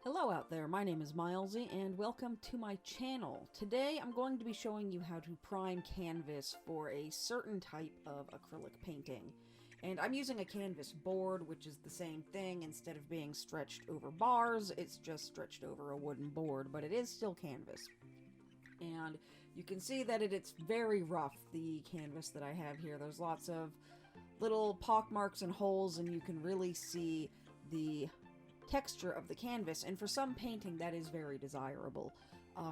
Hello out there, my name is Milesy and welcome to my channel. Today I'm going to be showing you how to prime canvas for a certain type of acrylic painting. And I'm using a canvas board, which is the same thing. Instead of being stretched over bars, it's just stretched over a wooden board, but it is still canvas. And you can see that it's very rough, the canvas that I have here. There's lots of little pock marks and holes, and you can really see the texture of the canvas, and for some painting that is very desirable.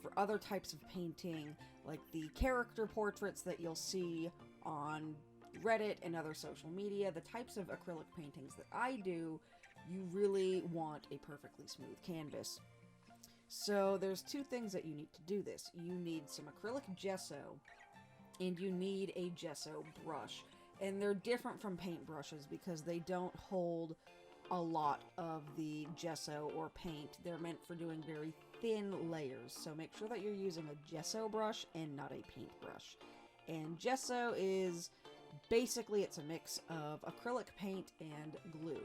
For other types of painting, like the character portraits that you'll see on Reddit and other social media, the types of acrylic paintings that I do, you really want a perfectly smooth canvas. So there's two things that you need to do this. You need some acrylic gesso, and you need a gesso brush. And they're different from paint brushes because they don't hold a lot of the gesso or paint. They're meant for doing very thin layers, so make sure that you're using a gesso brush and not a paint brush. And gesso is basically, it's a mix of acrylic paint and glue.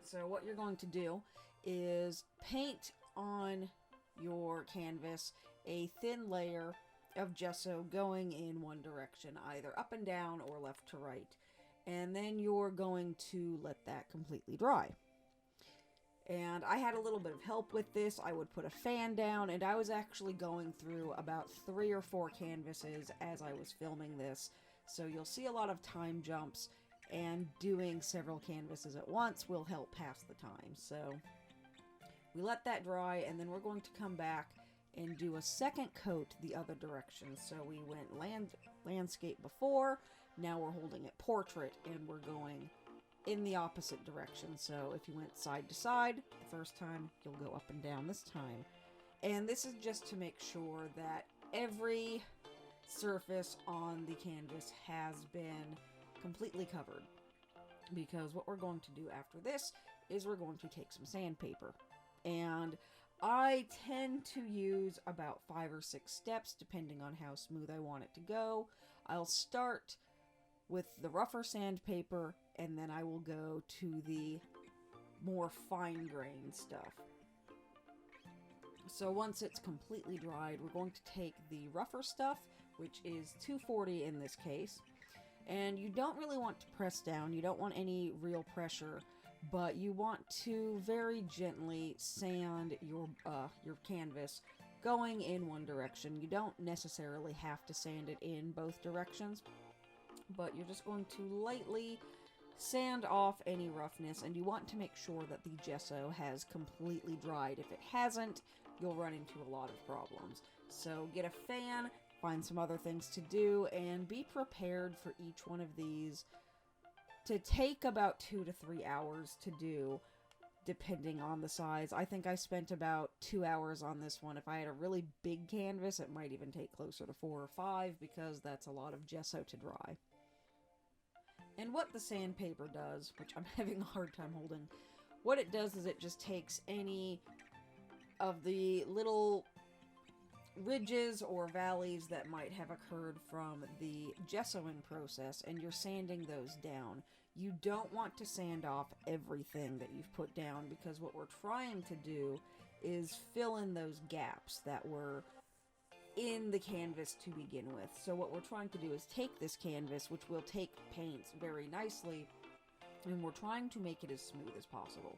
So what you're going to do is paint on your canvas a thin layer of gesso going in one direction, either up and down or left to right. And then you're going to let that completely dry. And I had a little bit of help with this. I would put a fan down, and I was actually going through about 3 or 4 canvases as I was filming this. So you'll see a lot of time jumps, and doing several canvases at once will help pass the time. So we let that dry, and then we're going to come back and do a second coat the other direction. So we went landscape before, now we're holding it portrait, and we're going in the opposite direction. So if you went side to side the first time, you'll go up and down this time. And this is just to make sure that every surface on the canvas has been completely covered. Because what we're going to do after this is we're going to take some sandpaper. And I tend to use about 5 or 6 steps depending on how smooth I want it to go. I'll start with the rougher sandpaper, and then I will go to the more fine-grained stuff. So once it's completely dried, we're going to take the rougher stuff, which is 240 in this case. And you don't really want to press down, you don't want any real pressure, but you want to very gently sand your canvas going in one direction. You don't necessarily have to sand it in both directions, but you're just going to lightly sand off any roughness, and you want to make sure that the gesso has completely dried. If it hasn't, you'll run into a lot of problems. So get a fan, find some other things to do, and be prepared for each one of these to take about 2 to 3 hours to do, depending on the size. I think I spent about 2 hours on this one. If I had a really big canvas, it might even take closer to 4 or 5, because that's a lot of gesso to dry. And what the sandpaper does, which I'm having a hard time holding, what it does is it just takes any of the little ridges or valleys that might have occurred from the gessoing process, and you're sanding those down. You don't want to sand off everything that you've put down, because what we're trying to do is fill in those gaps that were in the canvas to begin with. So what we're trying to do is take this canvas, which will take paints very nicely, and we're trying to make it as smooth as possible.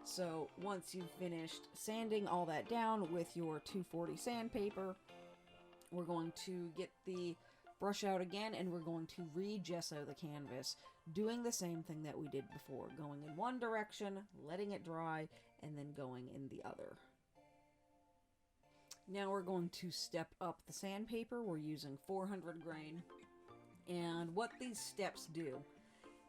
So once you've finished sanding all that down with your 240 sandpaper, we're going to get the brush out again, and we're going to re-gesso the canvas, doing the same thing that we did before, going in one direction, letting it dry, and then going in the other. Now we're going to step up the sandpaper. We're using 400 grain, and what these steps do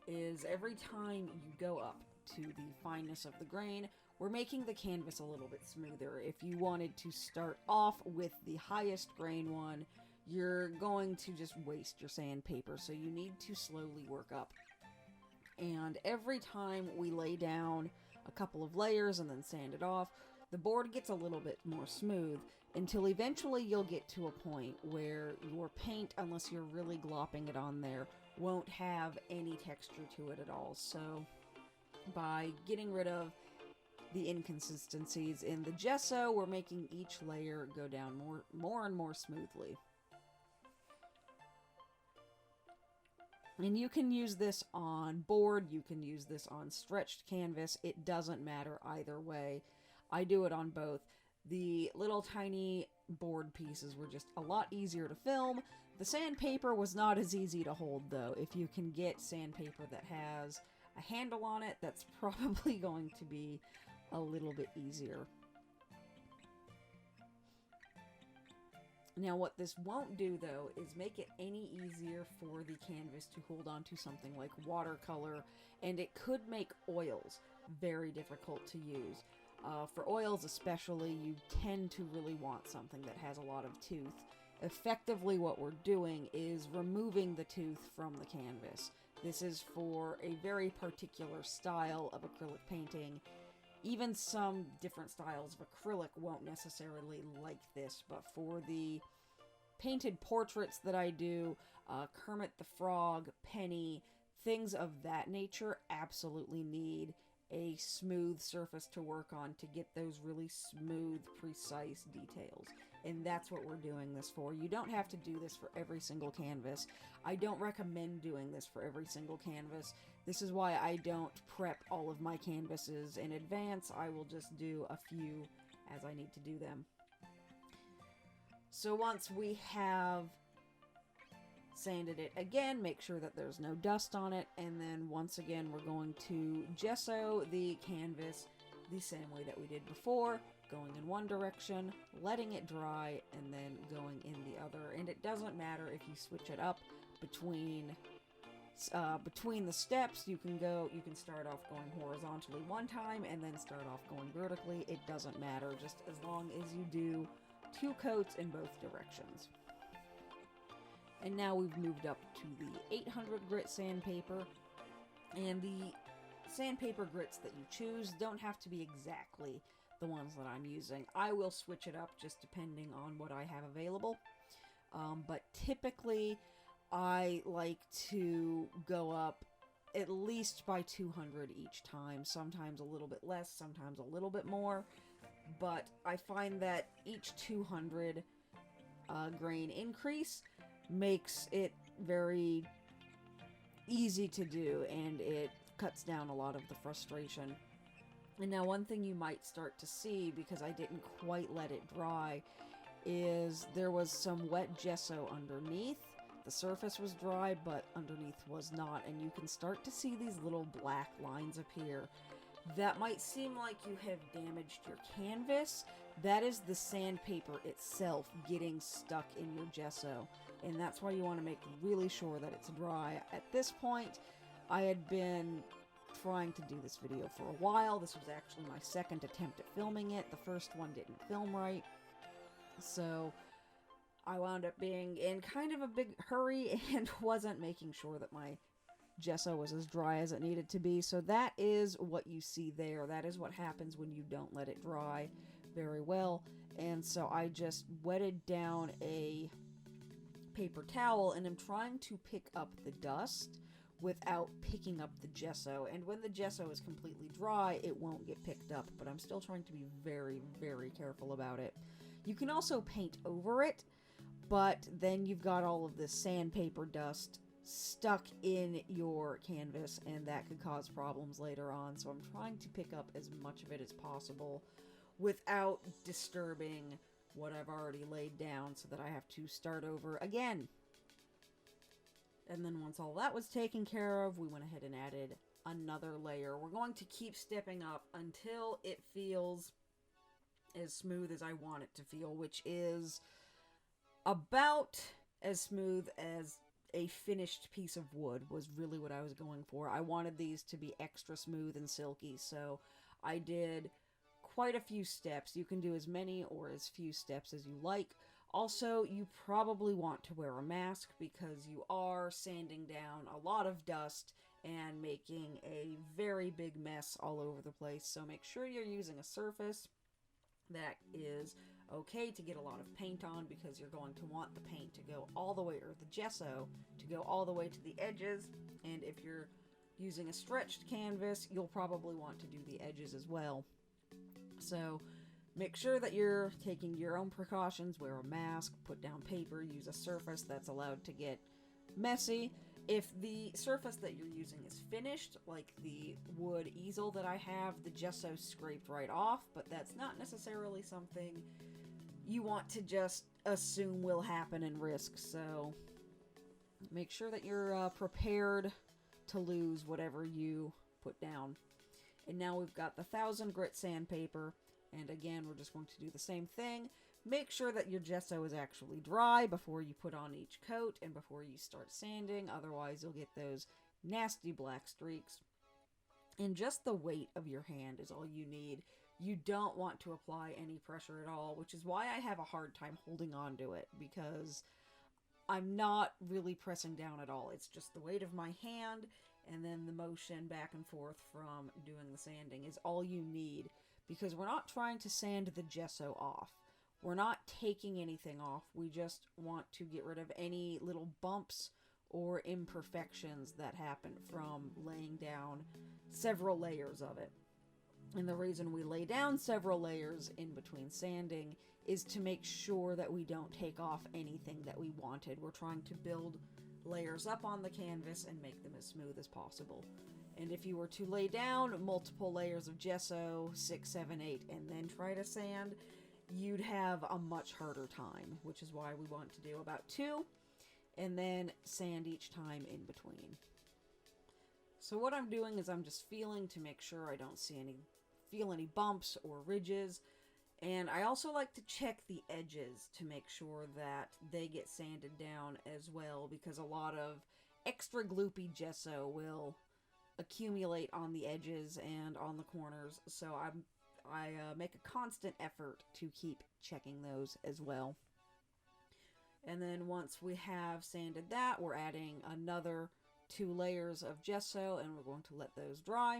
is every time you go up to the fineness of the grain, we're making the canvas a little bit smoother. If you wanted to start off with the highest grain one, you're going to just waste your sandpaper, so you need to slowly work up. And every time we lay down a couple of layers and then sand it off, the board gets a little bit more smooth, until eventually you'll get to a point where your paint, unless you're really glopping it on there, won't have any texture to it at all. So by getting rid of the inconsistencies in the gesso. We're making each layer go down more and more smoothly. And you can use this on board, you can use this on stretched canvas, it doesn't matter either way. I do it on both. The little tiny board pieces were just a lot easier to film. The sandpaper was not as easy to hold though. If you can get sandpaper that has a handle on it, that's probably going to be a little bit easier. Now what this won't do though is make it any easier for the canvas to hold on to something like watercolor, and it could make oils very difficult to use. For oils especially, you tend to really want something that has a lot of tooth. Effectively what we're doing is removing the tooth from the canvas. This is for a very particular style of acrylic painting. Even some different styles of acrylic won't necessarily like this, but for the painted portraits that I do, Kermit the Frog, Penny, things of that nature absolutely need a smooth surface to work on to get those really smooth, precise details. And that's what we're doing this for. You don't have to do this for every single canvas. I don't recommend doing this for every single canvas. This is why I don't prep all of my canvases in advance. I will just do a few as I need to do them. So once we have sanded it again, make sure that there's no dust on it, and then once again we're going to gesso the canvas the same way that we did before, going in one direction, letting it dry, and then going in the other. And it doesn't matter if you switch it up between the steps. You can start off going horizontally one time and then start off going vertically. It doesn't matter, just as long as you do 2 coats in both directions. And now we've moved up to the 800 grit sandpaper, and the sandpaper grits that you choose don't have to be exactly the ones that I'm using. I will switch it up just depending on what I have available, but typically I like to go up at least by 200 each time, sometimes a little bit less, sometimes a little bit more, but I find that each 200 grain increase makes it very easy to do, and it cuts down a lot of the frustration. And now one thing you might start to see, because I didn't quite let it dry, is there was some wet gesso underneath. The surface was dry, but underneath was not, and you can start to see these little black lines appear. That might seem like you have damaged your canvas. That is the sandpaper itself getting stuck in your gesso, and that's why you want to make really sure that it's dry. At this point, I had been trying to do this video for a while. This was actually my second attempt at filming it. The first one didn't film right, so I wound up being in kind of a big hurry and wasn't making sure that my gesso was as dry as it needed to be. So that is what you see there. That is what happens when you don't let it dry very well. And so I just wetted down a paper towel, and I'm trying to pick up the dust without picking up the gesso. And when the gesso is completely dry, it won't get picked up, but I'm still trying to be very, very careful about it. You can also paint over it, but then you've got all of this sandpaper dust stuck in your canvas, and that could cause problems later on. So I'm trying to pick up as much of it as possible without disturbing what I've already laid down, so that I have to start over again. And then once all that was taken care of, we went ahead and added another layer. We're going to keep stepping up until it feels as smooth as I want it to feel, which is about as smooth as a finished piece of wood was really what I was going for. I wanted these to be extra smooth and silky, so I did quite a few steps. You can do as many or as few steps as you like. Also, you probably want to wear a mask because you are sanding down a lot of dust and making a very big mess all over the place. So make sure you're using a surface that is okay to get a lot of paint on, because you're going to want the paint to go all the way, or the gesso to go all the way to the edges. And if you're using a stretched canvas, you'll probably want to do the edges as well. So make sure that you're taking your own precautions, wear a mask, put down paper, use a surface that's allowed to get messy. If the surface that you're using is finished, like the wood easel that I have, the gesso scraped right off, but that's not necessarily something you want to just assume will happen and risk. So make sure that you're prepared to lose whatever you put down. And now we've got the 1000 grit sandpaper, and again we're just going to do the same thing. Make sure that your gesso is actually dry before you put on each coat and before you start sanding, otherwise you'll get those nasty black streaks. And just the weight of your hand is all you need. You don't want to apply any pressure at all, which is why I have a hard time holding on to it, because I'm not really pressing down at all. It's just the weight of my hand, and then the motion back and forth from doing the sanding is all you need, because we're not trying to sand the gesso off. We're not taking anything off. We just want to get rid of any little bumps or imperfections that happen from laying down several layers of it. And the reason we lay down several layers in between sanding is to make sure that we don't take off anything that we wanted. We're trying to build layers up on the canvas and make them as smooth as possible. And if you were to lay down multiple layers of gesso, 6, 7, 8, and then try to sand, you'd have a much harder time, which is why we want to do about 2 and then sand each time in between. So what I'm doing is I'm just feeling to make sure I don't feel any bumps or ridges, and I also like to check the edges to make sure that they get sanded down as well, because a lot of extra gloopy gesso will accumulate on the edges and on the corners, so I make a constant effort to keep checking those as well. And then once we have sanded that, we're adding another 2 layers of gesso, and we're going to let those dry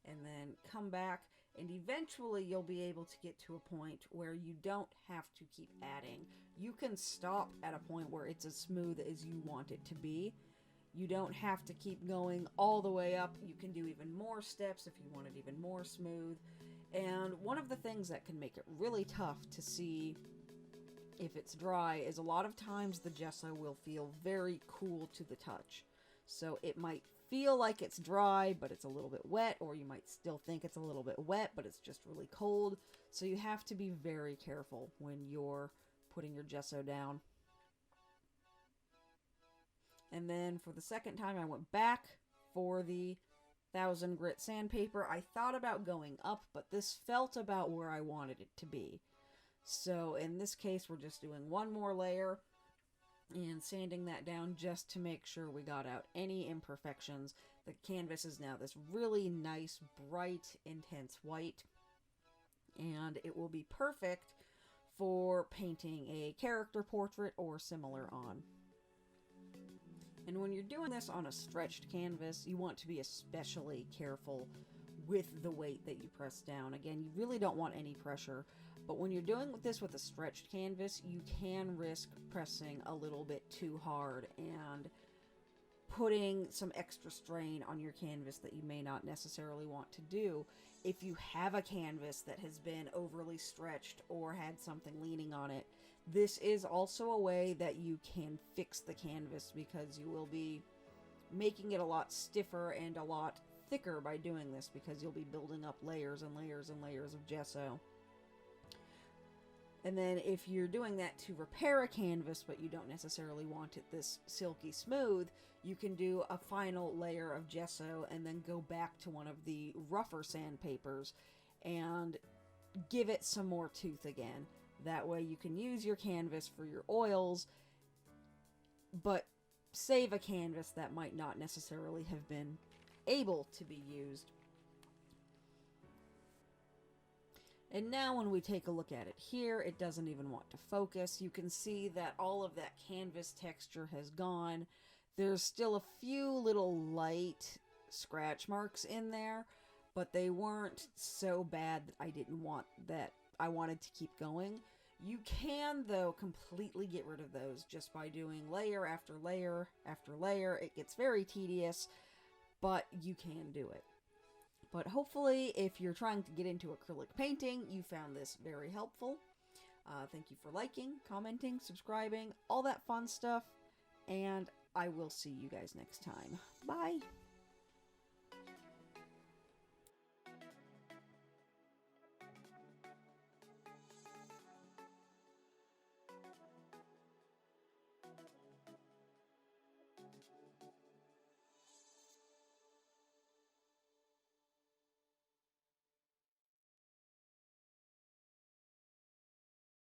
and then come back, and eventually you'll be able to get to a point where you don't have to keep adding. You can stop at a point where it's as smooth as you want it to be. You don't have to keep going all the way up. You can do even more steps if you want it even more smooth. And one of the things that can make it really tough to see if it's dry is a lot of times the gesso will feel very cool to the touch. So it might feel like it's dry, but it's a little bit wet, or you might still think it's a little bit wet, but it's just really cold. So you have to be very careful when you're putting your gesso down. And then for the second time, I went back for the 1000 grit sandpaper. I thought about going up, but this felt about where I wanted it to be. So in this case, we're just doing one more layer and sanding that down just to make sure we got out any imperfections. The canvas is now this really nice, bright, intense white, and it will be perfect for painting a character portrait or similar on. And when you're doing this on a stretched canvas, you want to be especially careful with the weight that you press down. Again, you really don't want any pressure, but when you're doing this with a stretched canvas, you can risk pressing a little bit too hard and putting some extra strain on your canvas that you may not necessarily want to do. If you have a canvas that has been overly stretched or had something leaning on it, this is also a way that you can fix the canvas, because you will be making it a lot stiffer and a lot thicker by doing this, because you'll be building up layers and layers and layers of gesso. And then if you're doing that to repair a canvas, but you don't necessarily want it this silky smooth, you can do a final layer of gesso and then go back to one of the rougher sandpapers and give it some more tooth again. That way you can use your canvas for your oils, but save a canvas that might not necessarily have been able to be used. And now when we take a look at it here, it doesn't even want to focus. You can see that all of that canvas texture has gone. There's still a few little light scratch marks in there, but they weren't so bad that I didn't want that. I wanted to keep going. You can, though, completely get rid of those just by doing layer after layer after layer. It gets very tedious, but you can do it. But hopefully, if you're trying to get into acrylic painting, you found this very helpful. Thank you for liking, commenting, subscribing, all that fun stuff. And I will see you guys next time. Bye!